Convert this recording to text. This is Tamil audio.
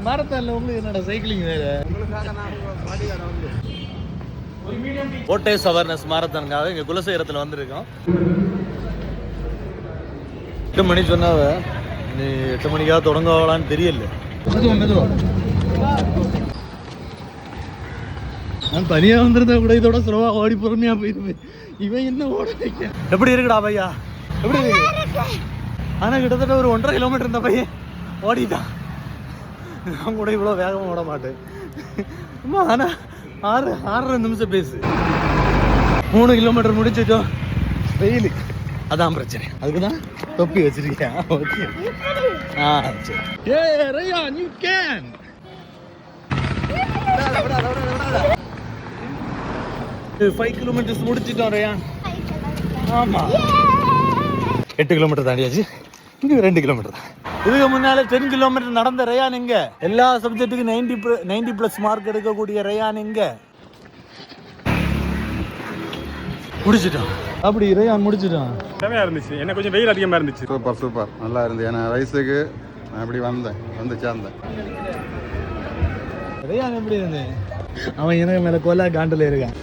மாரத்தான்ல உங்களுக்கு என்னடா சைக்கிளிங் வேற? ஓட்டேஸ் அவேர்னஸ் மாரத்தானுக்காக இங்க குலசேகரத்துல வந்திருக்கோம். 8 மணி சொன்னாவ, நீ 8 மணிக்காக தொடங்கலான்னு தெரியல. நான் தனியா வந்திருந்தா கூட இதோட சுலவா ஓடி பொறுமையா போயிருப்பேன். இவன் என்ன ஓட வைக்க? எப்படி இருக்குடா பையா? எப்படி இருக்கு? ஆனா கிட்டத்தட்ட ஒரு 1.5 கிலோமீட்டர் இந்த பையன் ஓடிட்டான். நான் கூட இவ்வளோ வேகமாக ஓட மாட்டேன். ஆனா 6 நிமிஷம் பேசு. 3 கிலோமீட்டர் முடிச்சிட்டோம். வெயில் அதான் பிரச்சனை. அதுக்கு தான் தொப்பி வச்சிருக்கேன். ஓகே. சரி. ஏ ரயான், you can. 5 கிலோமீட்டர்ஸ் முடிச்சிட்டோம் ரயான். ஆமா. 8 கிலோமீட்டர் தாண்டியாச்சு. இங்க 2 கிலோமீட்டர் தான். இதுக்கு முன்னால 10 கிலோமீட்டர் நடந்த ரயான் எங்க? எல்லா சப்ஜெக்ட்டுக்கும் 90+ மார்க் எடுக்கக்கூடிய ரயான் எங்க? முடிச்சிட்டோம். அப்படி ரயான் முடிச்சிட்டோம். செமையா இருந்துச்சு. என்ன கொஞ்சம் வெயில் அதிகமா இருந்துச்சு. சூப்பர் நல்லா இருந்து. ஏன்னா வயசுக்கு நான் இப்படி வந்து சேர்ந்தேன். ரயான் எப்படி இருந்து? அவன் எனக்கு மேல கொல்லா காண்டில் இருக்கான்.